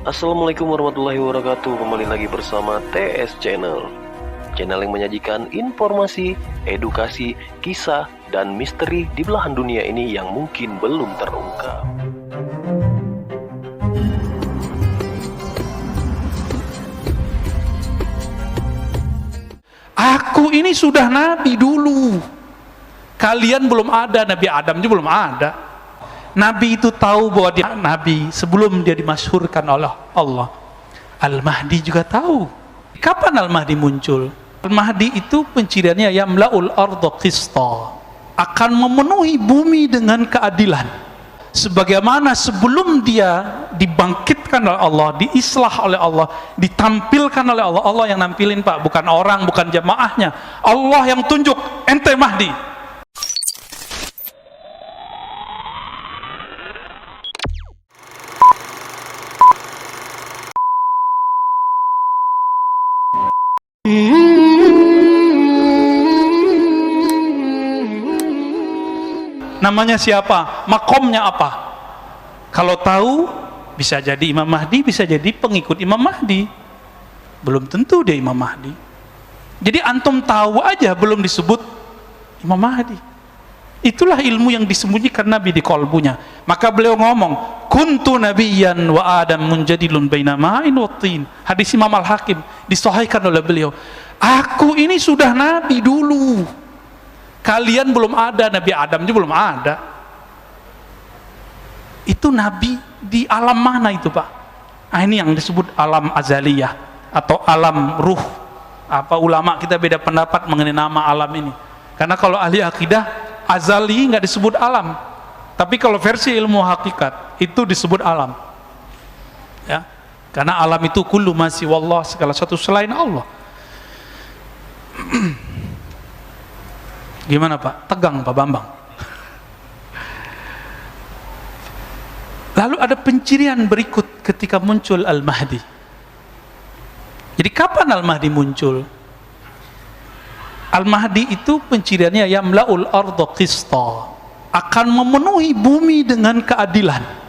Assalamualaikum warahmatullahi wabarakatuh. Kembali lagi bersama TS Channel, channel yang menyajikan informasi, edukasi, kisah, dan misteri di belahan dunia ini yang mungkin belum terungkap. Aku ini sudah nabi dulu. Kalian belum ada, Nabi Adam juga belum ada. Nabi itu tahu bahwa dia nabi sebelum dia dimasyhurkan oleh Allah. Al-Mahdi juga tahu. Kapan Al-Mahdi muncul? Al-Mahdi itu penciriannya yamla'ul arda qista, akan memenuhi bumi dengan keadilan. Sebagaimana sebelum dia dibangkitkan oleh Allah, diislah oleh Allah, ditampilkan oleh Allah. Allah yang nampilin, Pak, bukan orang, bukan jamaahnya. Allah yang tunjuk, ente Mahdi. Namanya siapa? Makomnya apa? Kalau tahu, bisa jadi Imam Mahdi, bisa jadi pengikut Imam Mahdi. Belum tentu dia Imam Mahdi. Jadi antum tahu aja belum disebut Imam Mahdi. Itulah ilmu yang disembunyikan Nabi di kolbunya. Maka beliau ngomong, kuntu nabiyyan wa adam munjadilun baina ma'in wa tin. Hadis Imam Al-Hakim disahihkan oleh beliau. Aku ini sudah nabi dulu. Kalian belum ada, Nabi Adam juga belum ada. Itu nabi di alam mana itu, Pak? Nah, ini yang disebut alam azaliyah atau alam ruh. Apa ulama kita beda pendapat mengenai nama alam ini. Karena kalau ahli akidah, azali nggak disebut alam. Tapi kalau versi ilmu hakikat itu disebut alam. Ya. Karena alam itu kullu ma siwallah, segala sesuatu selain Allah. Gimana, Pak? Tegang, Pak Bambang. Lalu ada pencirian berikut ketika muncul Al-Mahdi. Jadi kapan Al-Mahdi muncul? Al-Mahdi itu penciriannya yamla'ul arda qista, akan memenuhi bumi dengan keadilan.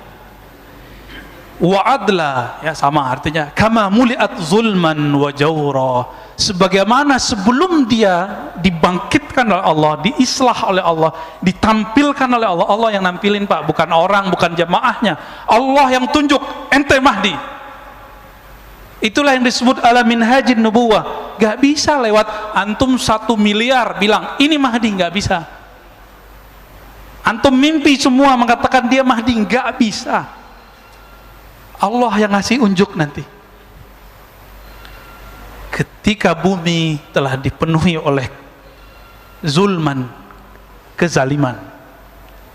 Wa adla, ya sama artinya, kama muliat zulman wa jawra, sebagaimana sebelum dia dibangkitkan oleh Allah, diislah oleh Allah, ditampilkan oleh Allah. Allah yang nampilin, Pak, bukan orang, bukan jamaahnya. Allah yang tunjuk, ente Mahdi. Itulah yang disebut ala minhajin nubuwah. Gak bisa lewat antum 1 miliar bilang ini Mahdi, gak bisa. Antum mimpi semua mengatakan dia Mahdi, gak bisa. Allah yang ngasih unjuk nanti. Ketika bumi telah dipenuhi oleh zulman, kezaliman,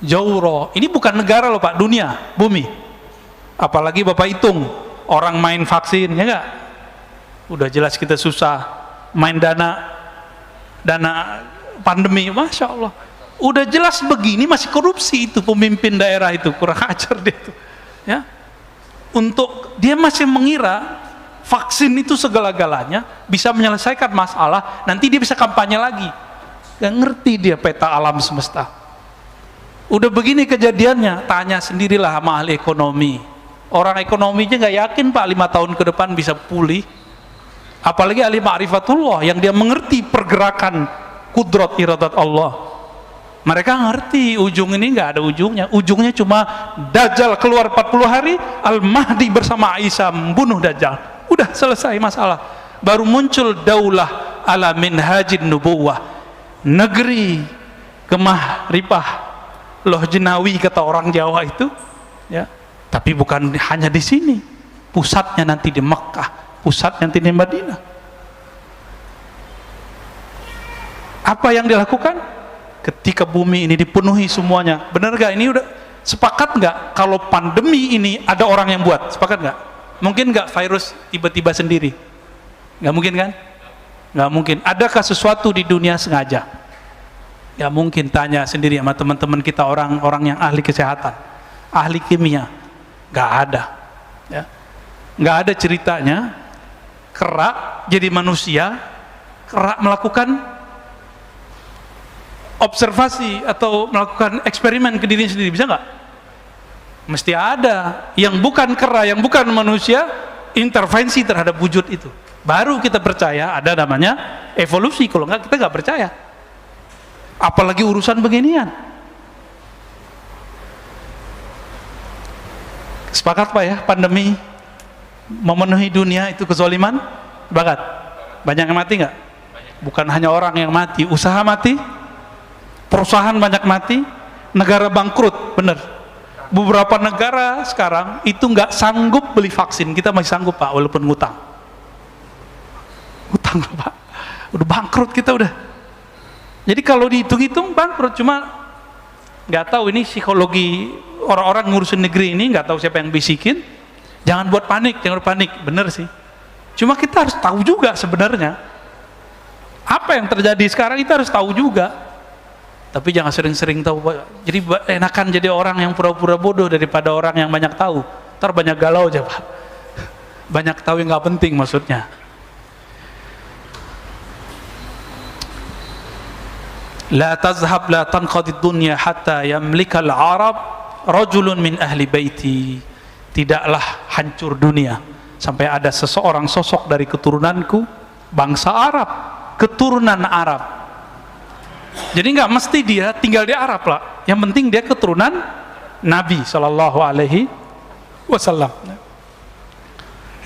jawro, ini bukan negara loh, Pak, dunia, bumi. Apalagi Bapak hitung orang main vaksin, ya enggak? Udah jelas kita susah main dana pandemi, Masya Allah. Udah jelas begini masih korupsi itu pemimpin daerah itu, kurang ajar dia itu, ya. Untuk dia masih mengira vaksin itu segala-galanya bisa menyelesaikan masalah, nanti dia bisa kampanye lagi. Gak ngerti dia peta alam semesta. Udah begini kejadiannya, tanya sendirilah sama ahli ekonomi. Orang ekonominya gak yakin, Pak, 5 tahun ke depan bisa pulih. Apalagi ahli ma'rifatullah yang dia mengerti pergerakan kudrat iradat Allah. Mereka ngerti ujung ini nggak ada ujungnya. Ujungnya cuma Dajjal keluar 40 hari, Al-Mahdi bersama Isa membunuh Dajjal. Udah selesai masalah. Baru muncul daulah ala minhajin nubuwah, negeri kemah ripah loh jenawi kata orang Jawa itu, ya. Tapi bukan hanya di sini. Pusatnya nanti di Mekkah, pusatnya nanti di Madinah. Apa yang dilakukan? Ketika bumi ini dipenuhi semuanya, benar gak? Ini udah sepakat nggak kalau pandemi ini ada orang yang buat? Sepakat nggak? Mungkin nggak virus tiba-tiba sendiri? Nggak mungkin kan? Nggak mungkin. Adakah sesuatu di dunia sengaja? Nggak mungkin. Tanya sendiri sama teman-teman kita, orang-orang yang ahli kesehatan, ahli kimia, nggak ada. Ya. Nggak ada ceritanya kera jadi manusia, kera melakukan observasi atau melakukan eksperimen ke dirinya sendiri, bisa nggak? Mesti ada yang bukan kera, yang bukan manusia intervensi terhadap wujud itu. Baru kita percaya ada namanya evolusi. Kalau enggak kita enggak percaya. Apalagi urusan beginian. Sepakat Pak ya, pandemi memenuhi dunia itu kezaliman? Sepakat? Banyak yang mati nggak? Bukan hanya orang yang mati, usaha mati, perusahaan banyak mati, negara bangkrut, bener. Beberapa negara sekarang itu nggak sanggup beli vaksin, kita masih sanggup Pak, walaupun ngutang. Utang Pak, udah bangkrut kita udah. Jadi kalau dihitung-hitung bangkrut, cuma nggak tahu ini psikologi orang-orang ngurusin negeri ini, nggak tahu siapa yang bisikin. Jangan buat panik, bener sih. Cuma kita harus tahu juga sebenarnya apa yang terjadi sekarang, kita harus tahu juga. Tapi jangan sering-sering tahu. Jadi enakan jadi orang yang pura-pura bodoh daripada orang yang banyak tahu. Ntar banyak galau aja Pak. Banyak tahu yang nggak penting maksudnya. La tazhab la tanqadid dunya hatta yamlikal Arab rajulun min ahli baiti. Tidaklah hancur dunia sampai ada seseorang sosok dari keturunanku, bangsa Arab, keturunan Arab. Jadi nggak mesti dia tinggal di Arab lah, yang penting dia keturunan Nabi Shallallahu Alaihi Wasallam.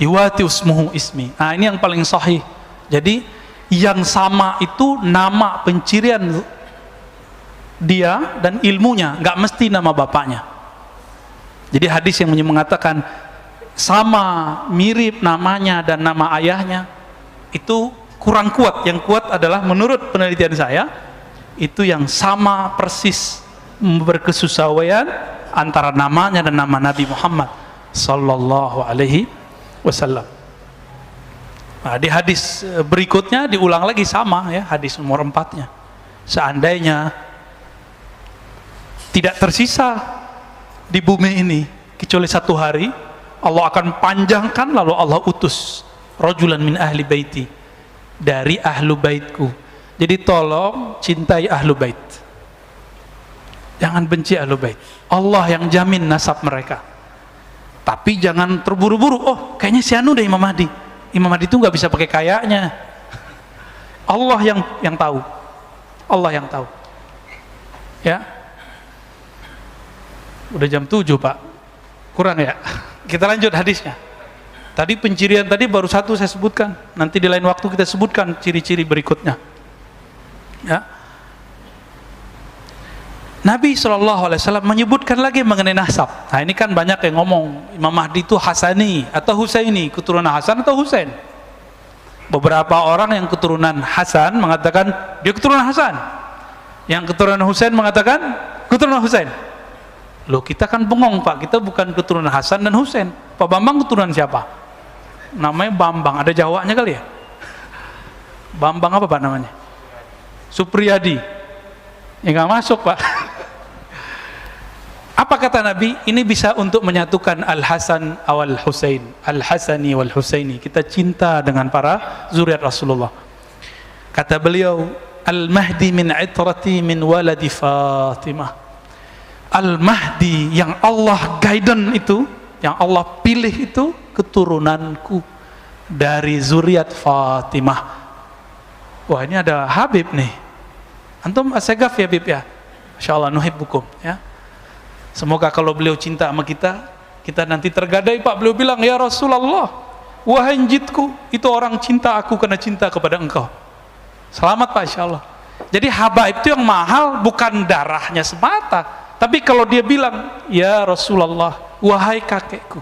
Iwati usmuhu ismi. Nah ini yang paling sahih. Jadi yang sama itu nama pencirian dia dan ilmunya, nggak mesti nama bapaknya. Jadi hadis yang mengatakan sama mirip namanya dan nama ayahnya itu kurang kuat. Yang kuat adalah menurut penelitian saya itu yang sama persis berkesesuaian antara namanya dan nama Nabi Muhammad Sallallahu Alaihi Wasallam. Nah, di hadis berikutnya diulang lagi sama ya, hadis nomor 4-nya. Seandainya tidak tersisa di bumi ini kecuali satu hari, Allah akan panjangkan lalu Allah utus rajulan min ahli baiti, dari ahlu baitku. Jadi tolong cintai ahlu bait, jangan benci ahlu bait. Allah yang jamin nasab mereka. Tapi jangan terburu-buru, oh kayaknya si anu deh Imam Mahdi. Imam Mahdi itu nggak bisa pakai kayaknya. Allah yang tahu. Allah yang tahu. Ya. Udah jam 7 Pak. Kurang ya. Kita lanjut hadisnya. Tadi pencirian tadi baru satu saya sebutkan. Nanti di lain waktu kita sebutkan ciri-ciri berikutnya. Ya. Nabi SAW menyebutkan lagi mengenai nasab. Nah ini kan banyak yang ngomong Imam Mahdi itu Hasani atau Husaini, keturunan Hasan atau Husain. Beberapa orang yang keturunan Hasan mengatakan dia keturunan Hasan, yang keturunan Husain mengatakan keturunan Husain. Loh kita kan bengong Pak, kita bukan keturunan Hasan dan Husain. Pak Bambang keturunan siapa? Namanya Bambang, ada Jawanya kali ya? Bambang apa Pak namanya? Supriyadi. Ya nggak masuk Pak. Apa kata Nabi? Ini bisa untuk menyatukan Al-Hasan wal Husain, Al-Hasani wal Husaini. Kita cinta dengan para zuriat Rasulullah. Kata beliau, Al-Mahdi min itrati min waladi Fatimah. Al-Mahdi yang Allah guidance itu, yang Allah pilih itu keturunanku dari zuriat Fatimah. Wah ini ada Habib nih. Antum asegaf ya Habib ya. Insyaallah nuhibbukum ya. Semoga kalau beliau cinta sama kita, kita nanti tergadai Pak. Beliau bilang, ya Rasulullah, wahai jitku, itu orang cinta aku karena cinta kepada engkau. Selamat Pak insyaallah. Jadi habaib itu yang mahal bukan darahnya semata, tapi kalau dia bilang, ya Rasulullah, wahai kakekku,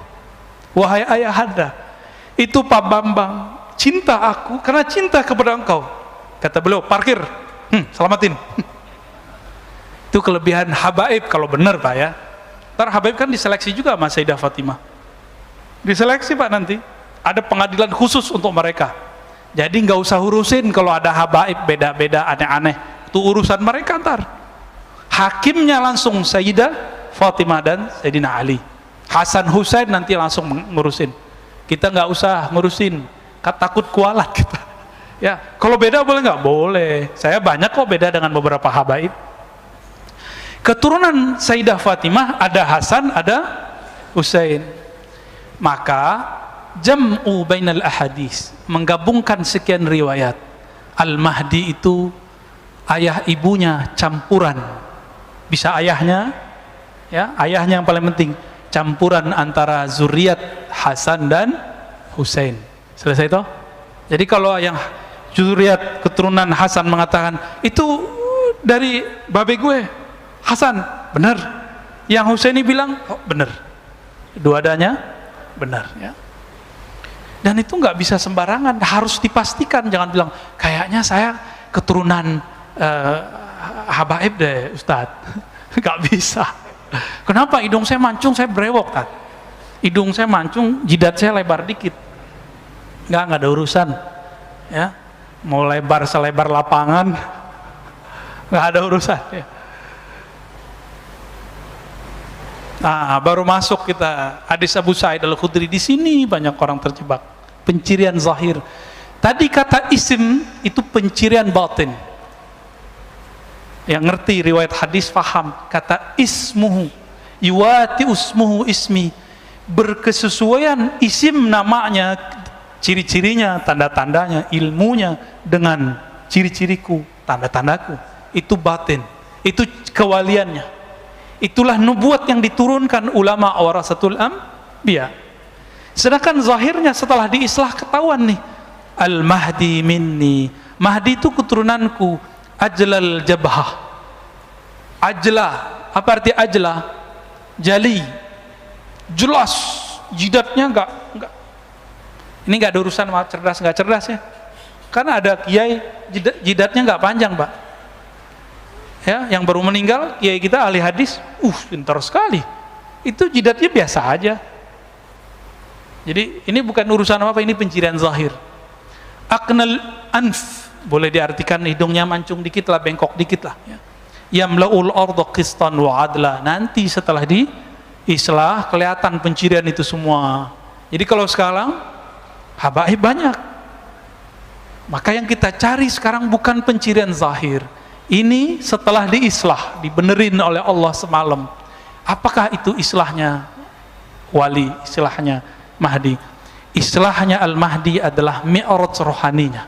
wahai ayahanda, itu Pak Bambang cinta aku karena cinta kepada engkau. Kata beliau, parkir, selamatin. Itu kelebihan habaib kalau benar Pak ya. Ntar habaib kan diseleksi juga sama Sayyidah Fatimah. Diseleksi Pak nanti. Ada pengadilan khusus untuk mereka. Jadi nggak usah urusin kalau ada habaib beda-beda aneh-aneh. Itu urusan mereka ntar. Hakimnya langsung Sayyidah Fatimah dan Sayyidina Ali. Hasan Husain nanti langsung ngurusin. Kita nggak usah ngurusin. Takut kualat kita. Ya, kalau beda boleh nggak? Boleh. Saya banyak kok beda dengan beberapa habaib. Keturunan Sayyidah Fatimah ada Hasan, ada Husain. Maka jam'u bainal ahadis, menggabungkan sekian riwayat. Al-Mahdi itu ayah ibunya campuran. Bisa ayahnya, ya, ayahnya yang paling penting, campuran antara zuriat Hasan dan Husain. Selesai toh? Jadi kalau yang zuriat keturunan Hasan mengatakan itu dari babe gue Hasan, benar. Yang Husaini bilang, oh, benar. Dua-duanya benar, ya. Dan itu nggak bisa sembarangan, harus dipastikan. Jangan bilang kayaknya saya keturunan habaib deh Ustadz. Nggak bisa. Kenapa? Hidung saya mancung, saya brewok kan. Hidung saya mancung, jidat saya lebar dikit. Nggak ada urusan, ya. Mau lebar selebar lapangan, nggak ada urusan, ya. Nah, baru masuk kita hadis Abu Sa'id Al-Khudri. Di sini banyak orang terjebak. Pencirian zahir. Tadi kata isim itu pencirian batin. Yang ngerti riwayat hadis paham. Kata ismuhu yuwati usmuhu ismi, berkesesuaian isim namanya, ciri-cirinya, tanda-tandanya, ilmunya dengan ciri-ciriku, tanda-tandaku. Itu batin. Itu kewaliannya. Itulah nubuat yang diturunkan ulama warasatul anbiya. Sedangkan zahirnya setelah diislah ketahuan nih, Al-Mahdi minni. Mahdi itu keturunanku. Ajlal jabhah. Ajla, apa arti ajla? Jali. Jelas, jidatnya enggak. Ini enggak ada urusan sama cerdas enggak cerdas, ya. Karena ada kiai jidatnya enggak panjang, Pak. Ya, yang baru meninggal, kiai kita ahli hadis, pintar sekali. Itu jidatnya biasa aja. Jadi ini bukan urusan apa, ini pencirian zahir. Aknal anf, boleh diartikan hidungnya mancung dikit lah, bengkok dikit lah, ya. Yamla'ul arda qistan wa adla. Nanti setelah diislah kelihatan pencirian itu semua. Jadi kalau sekarang habaib banyak. Maka yang kita cari sekarang bukan pencirian zahir. Ini setelah diislah, dibenerin oleh Allah semalam. Apakah itu islahnya wali, islahnya Mahdi? Islahnya Al-Mahdi adalah mi'raj rohaninya.